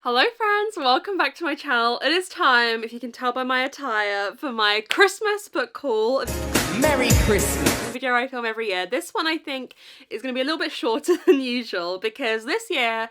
Hello friends, welcome back to my channel. It is time, if you can tell by my attire, for my Christmas book haul. Merry Christmas! Video I film every year. This one I think is going to be a little bit shorter than usual because this year,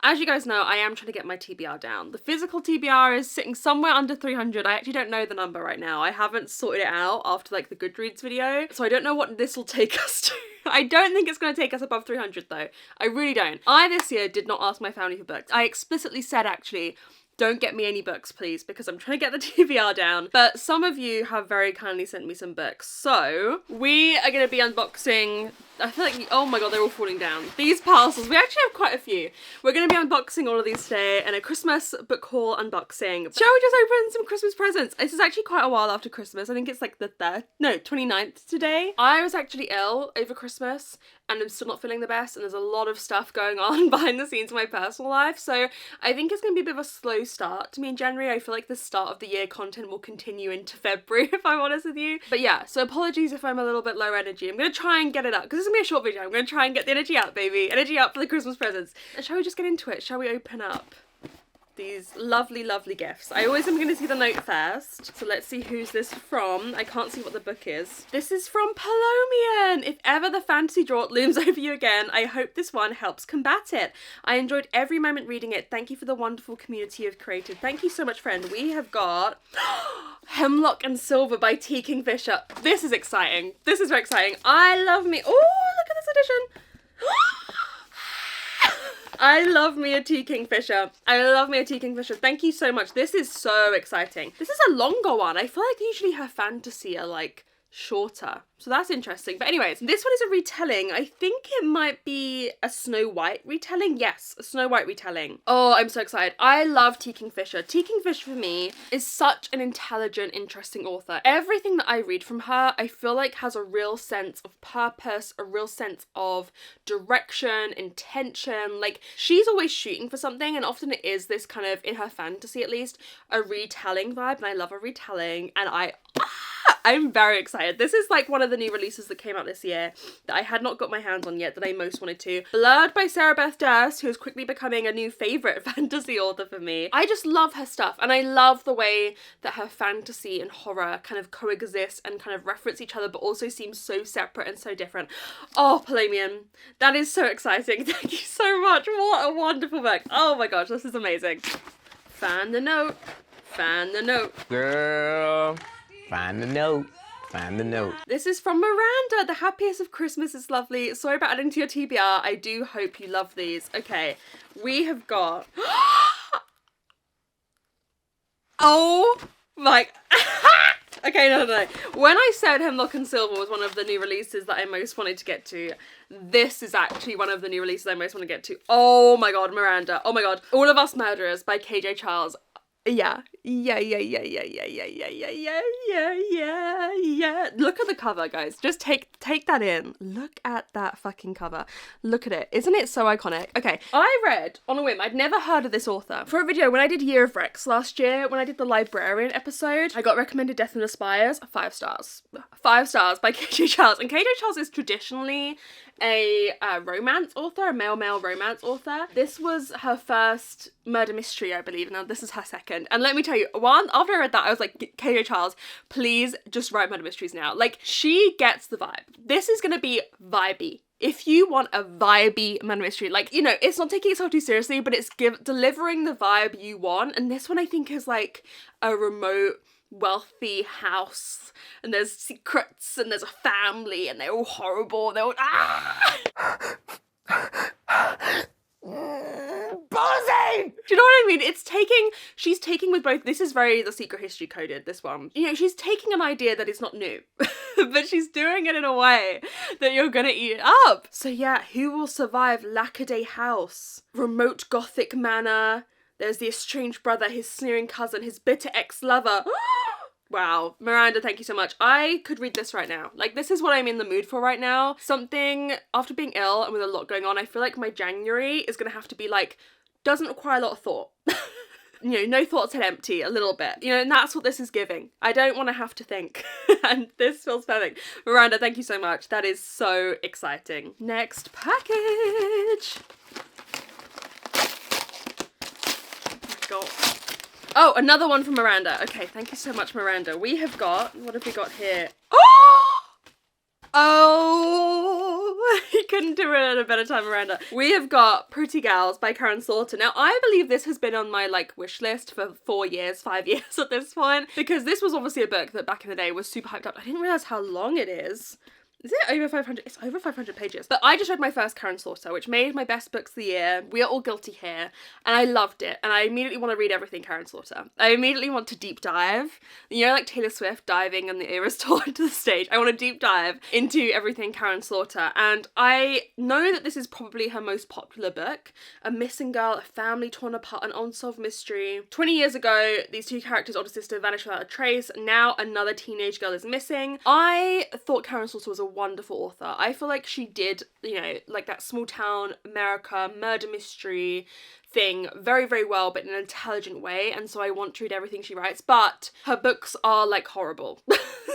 as you guys know, I am trying to get my TBR down. The physical TBR is sitting somewhere under 300. I actually don't know the number right now. I haven't sorted it out after like the Goodreads video, so I don't know what this will take us to. I don't think it's going to take us above 300 though. I really don't. I this year did not ask my family for books. I explicitly said actually, don't get me any books please because I'm trying to get the TBR down. But some of you have very kindly sent me some books. So we are going to be unboxing, I feel like, oh my god, they're all falling down. These parcels, we actually have quite a few. We're going to be unboxing all of these today and a Christmas book haul unboxing. Shall we just open some Christmas presents? This is actually quite a while after Christmas. I think it's like the 29th today. I was actually ill over Christmas and I'm still not feeling the best, and there's a lot of stuff going on behind the scenes in my personal life. So I think it's going to be a bit of a slow start to me in January. I feel like the start of the year content will continue into February if I'm honest with you. But yeah, so apologies if I'm a little bit low energy. I'm going to try and get it up because this is going to be a short video. I'm going to try and get the energy up, baby. Energy up for the Christmas presents. And shall we just get into it? Shall we open up these lovely, lovely gifts? I always am going to see the note first. So let's see who's this from. I can't see what the book is. This is from Palomian. If ever the fantasy drought looms over you again, I hope this one helps combat it. I enjoyed every moment reading it. Thank you for the wonderful community you've created. Thank you so much, friend. We have got Hemlock and Silver by T. Kingfisher. This is exciting. This is very exciting. I love me. Oh, look at this edition. I love me a T. Kingfisher. I love me a T. Kingfisher. Thank you so much. This is so exciting. This is a longer one. I feel like usually her fantasy are like shorter. So that's interesting. But anyways, this one is a retelling. I think it might be a Snow White retelling. Yes, a Snow White retelling. Oh, I'm so excited. I love T. Kingfisher. T. Kingfisher for me is such an intelligent, interesting author. Everything that I read from her, I feel like has a real sense of purpose, a real sense of direction, intention. Like she's always shooting for something, and often it is this kind of, in her fantasy at least, a retelling vibe, and I love a retelling, and I'm very excited. This is like one of the new releases that came out this year that I had not got my hands on yet that I most wanted to. Blurred by Sarah Beth Durst, who is quickly becoming a new favourite fantasy author for me. I just love her stuff, and I love the way that her fantasy and horror kind of coexist and kind of reference each other but also seem so separate and so different. Oh, Palomian, that is so exciting. Thank you so much. What a wonderful book. Oh my gosh, this is amazing. Fan the note. Fan the note. Girl, find the note. Find the note. This is from Miranda. The happiest of Christmas is lovely. Sorry about adding to your TBR. I do hope you love these. Okay, we have got... Oh my... Okay, no. When I said Hemlock and Silver was one of the new releases that I most wanted to get to, this is actually one of the new releases I most want to get to. Oh my god, Miranda. Oh my god. All of Us Murderers by KJ Charles. Yeah. Look at the cover, guys. Just take that in. Look at that fucking cover. Look at it. Isn't it so iconic? Okay, I read on a whim. I'd never heard of this author. For a video when I did Year of Rex last year, when I did the Librarian episode, I got recommended Death and Aspires. 5 stars. 5 stars by KJ Charles. And KJ Charles is traditionally a romance author, a male romance author. This was her first murder mystery, I believe. Now this is her second. And let me tell you, after I read that, I was like, KJ Charles, please just write murder mysteries now. Like, she gets the vibe. This is gonna be vibey. If you want a vibey murder mystery, like, you know, it's not taking itself too seriously, but it's delivering the vibe you want. And this one I think is like a remote, wealthy house, and there's secrets, and there's a family, and they're all horrible, and they're all Buzzing! Do you know what I mean? She's taking with both, this is very The Secret History coded, this one. You know, she's taking an idea that is not new, but she's doing it in a way that you're gonna eat it up. So yeah, who will survive Lackaday House? Remote Gothic manor. There's the estranged brother, his sneering cousin, his bitter ex-lover. Wow. Miranda, thank you so much. I could read this right now. Like, this is what I'm in the mood for right now. Something, after being ill and with a lot going on, I feel like my January is going to have to be like, doesn't require a lot of thought. You know, no thoughts and empty, a little bit. You know, and that's what this is giving. I don't want to have to think. And this feels perfect. Miranda, thank you so much. That is so exciting. Next package. God. Oh, another one from Miranda. Okay, thank you so much, Miranda. We have got, what have we got here? Oh, you couldn't do it at a better time, Miranda. We have got Pretty Gals by Karen Slaughter. Now, I believe this has been on my, like, wish list for 5 years at this point, because this was obviously a book that back in the day was super hyped up. I didn't realize how long it is. Is it over 500? It's over 500 pages. But I just read my first Karen Slaughter, which made my best books of the year. We Are All Guilty Here. And I loved it. And I immediately want to read everything Karen Slaughter. I immediately want to deep dive. You know, like Taylor Swift diving on the Eras Tour into the stage. I want to deep dive into everything Karen Slaughter. And I know that this is probably her most popular book. A missing girl, a family torn apart, an unsolved mystery. 20 years ago, these two characters, older sister, vanished without a trace. Now another teenage girl is missing. I thought Karen Slaughter was a wonderful author. I feel like she did, you know, like that small town America murder mystery thing very, very well, but in an intelligent way, and so I want to read everything she writes. But her books are like horrible.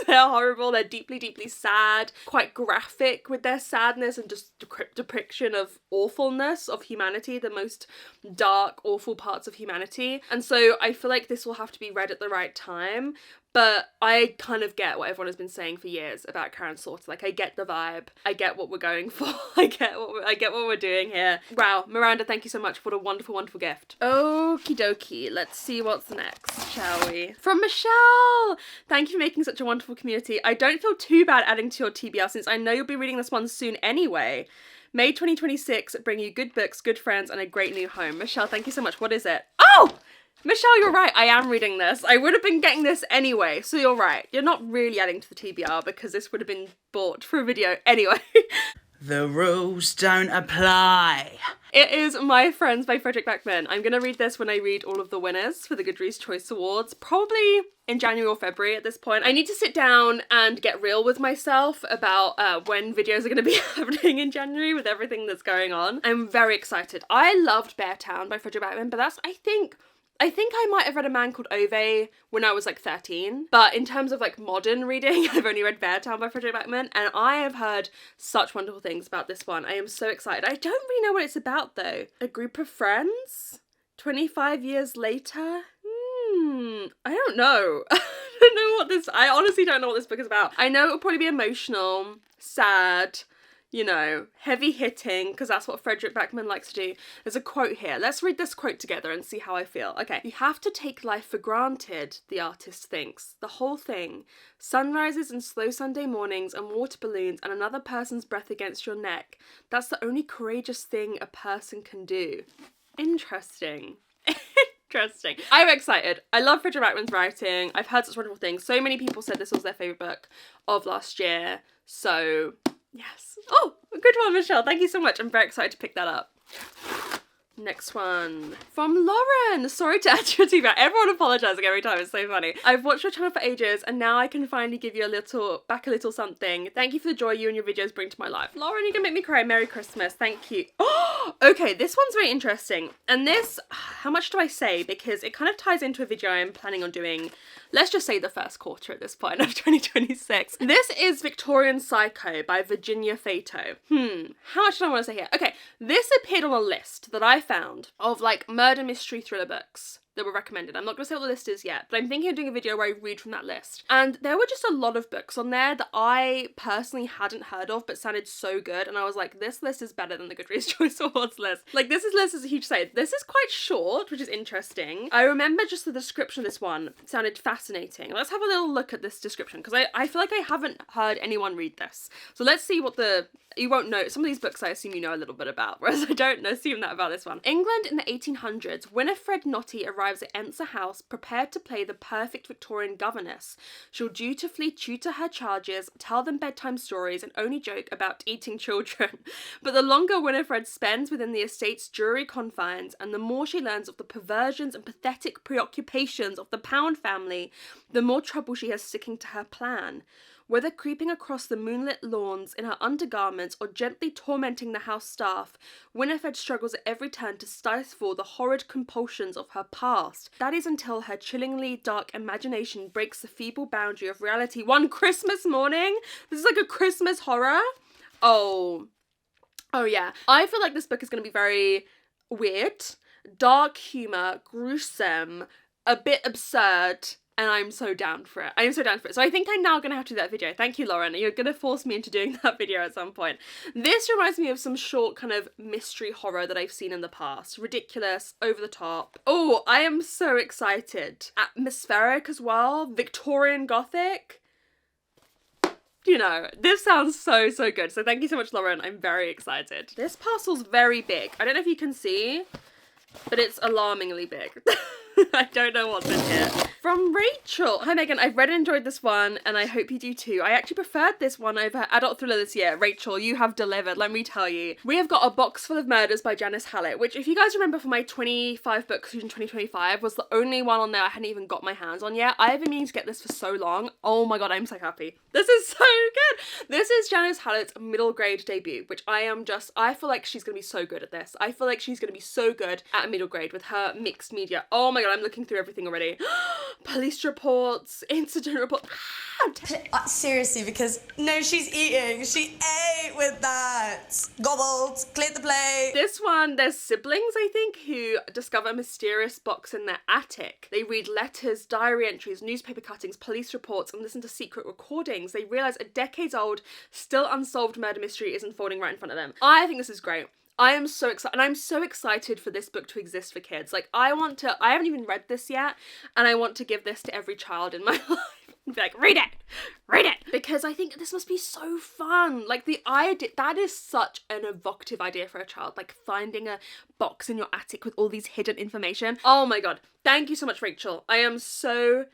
They're horrible. They're deeply, deeply sad, quite graphic with their sadness and just depiction of awfulness of humanity, the most dark, awful parts of humanity. And so I feel like this will have to be read at the right time. But I kind of get what everyone has been saying for years about Karen Slaughter. Like, I get the vibe. I get what we're going for. I get what we're doing here. Wow, Miranda, thank you so much. What a wonderful, wonderful gift. Okie dokie. Let's see what's next, shall we? From Michelle! Thank you for making such a wonderful community. I don't feel too bad adding to your TBR since I know you'll be reading this one soon anyway. May 2026, bring you good books, good friends, and a great new home. Michelle, thank you so much. What is it? Oh! Michelle, you're right. I am reading this. I would have been getting this anyway, so you're right. You're not really adding to the TBR because this would have been bought for a video anyway. The rules don't apply. It is My Friends by Frederick Backman. I'm going to read this when I read all of the winners for the Goodreads Choice Awards, probably in January or February at this point. I need to sit down and get real with myself about when videos are going to be happening in January with everything that's going on. I'm very excited. I loved Beartown by Frederick Backman, but that's, I think I might have read A Man Called Ove when I was like 13, but in terms of like modern reading, I've only read Beartown by Frederick Backman, and I have heard such wonderful things about this one. I am so excited. I don't really know what it's about though. A group of friends? 25 years later? I don't know. I honestly don't know what this book is about. I know it will probably be emotional, sad, you know, heavy hitting, because that's what Frederick Backman likes to do. There's a quote here. Let's read this quote together and see how I feel. Okay. You have to take life for granted, the artist thinks. The whole thing. Sunrises and slow Sunday mornings and water balloons and another person's breath against your neck. That's the only courageous thing a person can do. Interesting. Interesting. I'm excited. I love Frederick Backman's writing. I've heard such wonderful things. So many people said this was their favourite book of last year. So yes. Oh, a good one, Michelle. Thank you so much. I'm very excited to pick that up. Next one from Lauren. Sorry to add to your TBR. Everyone apologising every time. It's so funny. I've watched your channel for ages and now I can finally give you a little something. Thank you for the joy you and your videos bring to my life. Lauren, you can make me cry. Merry Christmas. Thank you. Oh, okay. This one's very interesting. And this, how much do I say? Because it kind of ties into a video I'm planning on doing. Let's just say the first quarter at this point of 2026. This is Victorian Psycho by Virginia Fato. How much do I want to say here? Okay, this appeared on a list that I found of like murder mystery thriller books that were recommended. I'm not going to say what the list is yet, but I'm thinking of doing a video where I read from that list. And there were just a lot of books on there that I personally hadn't heard of but sounded so good. And I was like, this list is better than the Goodreads Choice Awards list. Like, this list is a huge say. This is quite short, which is interesting. I remember just the description of this one sounded fascinating. Let's have a little look at this description because I feel like I haven't heard anyone read this. So let's see what you won't know. Some of these books I assume you know a little bit about, whereas I don't assume that about this one. England in the 1800s, Winifred Notty arrives at Enser House prepared to play the perfect Victorian governess. She'll dutifully tutor her charges, tell them bedtime stories, and only joke about eating children. But the longer Winifred spends within the estate's dreary confines, and the more she learns of the perversions and pathetic preoccupations of the Pound family, the more trouble she has sticking to her plan. Whether creeping across the moonlit lawns in her undergarments or gently tormenting the house staff, Winifred struggles at every turn to stifle the horrid compulsions of her past. That is until her chillingly dark imagination breaks the feeble boundary of reality one Christmas morning. This is like a Christmas horror. Oh yeah. I feel like this book is going to be very weird. dark humour, gruesome, a bit absurd, and I'm so down for it. I am so down for it. So I think I'm now going to have to do that video. Thank you, Lauren. You're going to force me into doing that video at some point. This reminds me of some short kind of mystery horror that I've seen in the past. Ridiculous, over the top. Oh, I am so excited. Atmospheric as well. Victorian Gothic. You know, this sounds so, so good. So thank you so much, Lauren. I'm very excited. This parcel's very big. I don't know if you can see, but it's alarmingly big. I don't know what's in here. From Rachel. Hi Megan, I've read and enjoyed this one and I hope you do too. I actually preferred this one over Adult Thriller this year. Rachel, you have delivered, let me tell you. We have got A Box Full of Murders by Janice Hallett, which if you guys remember from my 25 books in 2025 was the only one on there I hadn't even got my hands on yet. I have been meaning to get this for so long. Oh my god, I'm so happy. This is so good. This is Janice Hallett's middle grade debut, which I feel like she's gonna be so good at this. I feel like she's gonna be so good at middle grade with her mixed media. Oh my god, I'm looking through everything already. Police reports, incident reports. Seriously, because no, she's eating. She ate with that. Gobbled, cleared the plate. This one, there's siblings, I think, who discover a mysterious box in their attic. They read letters, diary entries, newspaper cuttings, police reports, and listen to secret recordings. They realise a decades-old, still unsolved murder mystery is unfolding right in front of them. I think this is great. I am so excited, and I'm so excited for this book to exist for kids. Like, I haven't even read this yet, and I want to give this to every child in my life. And be like, read it, because I think this must be so fun. Like, the idea, that is such an evocative idea for a child, like finding a box in your attic with all these hidden information. Oh my god, thank you so much, Rachel. I am so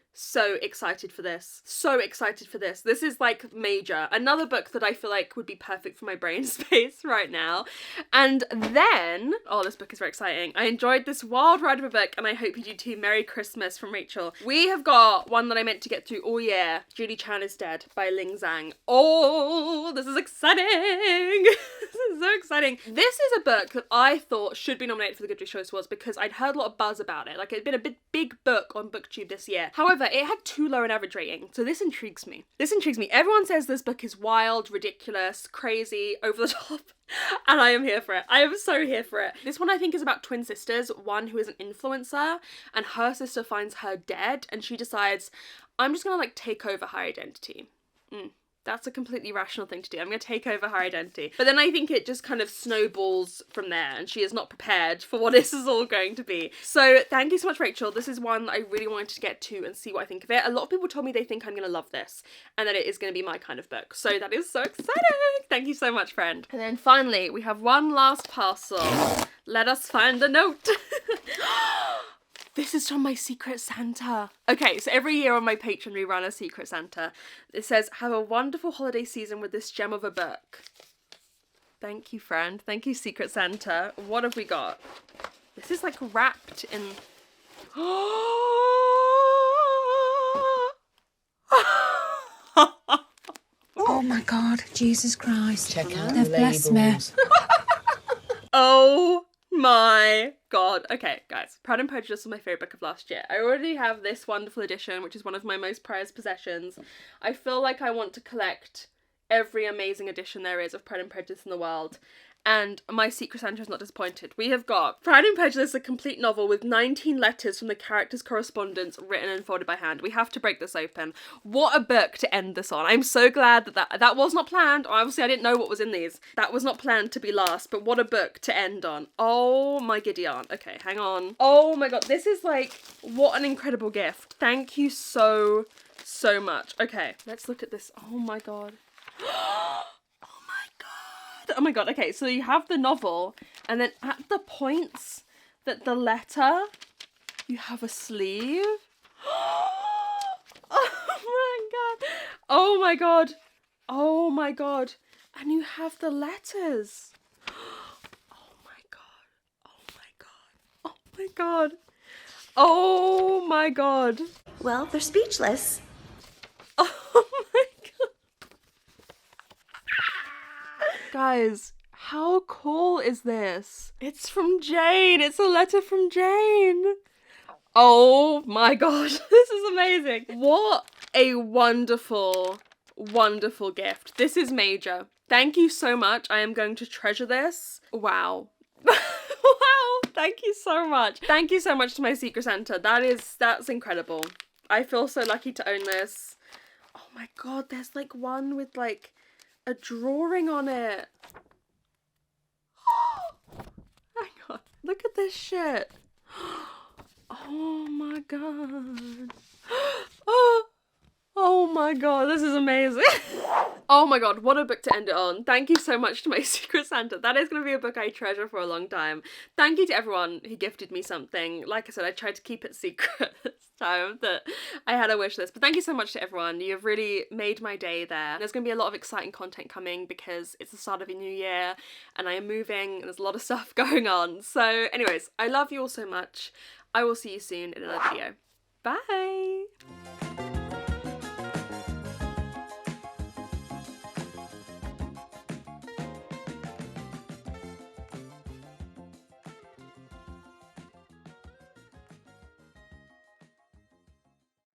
excited for this. So excited for this. This is like major. Another book that I feel like would be perfect for my brain space right now. And then, oh, this book is very exciting. I enjoyed this wild ride of a book and I hope you do too. Merry Christmas from Rachel. We have got one that I meant to get through all year. Julie Chan is Dead by Ling Zhang. Oh, this is exciting. This is so exciting. This is a book that I thought should be nominated for the Goodreads Choice Awards because I'd heard a lot of buzz about it. Like, it'd been a big book on BookTube this year. However, it had too low an average rating, so this intrigues me. This intrigues me. Everyone says this book is wild, ridiculous, crazy, over the top, and I am here for it. I am so here for it. This one I think is about twin sisters, one who is an influencer, and her sister finds her dead, and she decides, I'm just gonna like take over her identity. That's a completely rational thing to do. I'm going to take over her identity. But then I think it just kind of snowballs from there and she is not prepared for what this is all going to be. So thank you so much, Rachel. This is one that I really wanted to get to and see what I think of it. A lot of people told me they think I'm going to love this and that it is going to be my kind of book. So that is so exciting. Thank you so much, friend. And then finally, we have one last parcel. Let us find a note. This is from my Secret Santa. Okay, so every year on my Patreon we run a Secret Santa. It says, have a wonderful holiday season with this gem of a book. Thank you, friend. Thank you, Secret Santa. What have we got? This is like wrapped in... Oh my god, Jesus Christ. Check out They've the blessed me. labels. Oh my god. Okay, guys, Pride and Prejudice was my favourite book of last year. I already have this wonderful edition, which is one of my most prized possessions. I feel like I want to collect every amazing edition there is of Pride and Prejudice in the world. And my Secret Santa is not disappointed. We have got Pride and Prejudice, a complete novel with 19 letters from the characters' correspondence written and folded by hand. We have to break this open. What a book to end this on. I'm so glad that was not planned. Obviously, I didn't know what was in these. That was not planned to be last, but what a book to end on. Oh my giddy aunt. Okay, hang on. Oh my god, this is like, what an incredible gift. Thank you so much. Okay, let's look at this. Oh my god. Oh my god, okay, so you have the novel, and then at the points that the letter, you have a sleeve. Oh my god. Oh my god. Oh my god. And you have the letters. Oh my god. Oh my god. Oh my god. Oh my god. Well, they're speechless. Oh my god. Guys, how cool is this? It's from Jane. It's a letter from Jane. Oh my god. This is amazing. What a wonderful, wonderful gift. This is major. Thank you so much. I am going to treasure this. Wow. Wow. Thank you so much. Thank you so much to my Secret Santa. That's incredible. I feel so lucky to own this. Oh my god, there's like one with like a drawing on it. Hang on. Look at this shit. Oh my god. Oh my god, this is amazing. Oh my god, what a book to end it on. Thank you so much to my Secret Santa. That is going to be a book I treasure for a long time. Thank you to everyone who gifted me something. Like I said, I tried to keep it secret this time that I had a wish list. But thank you so much to everyone. You've really made my day there. There's going to be a lot of exciting content coming because it's the start of a new year and I am moving and there's a lot of stuff going on. So anyways, I love you all so much. I will see you soon in another video. Bye!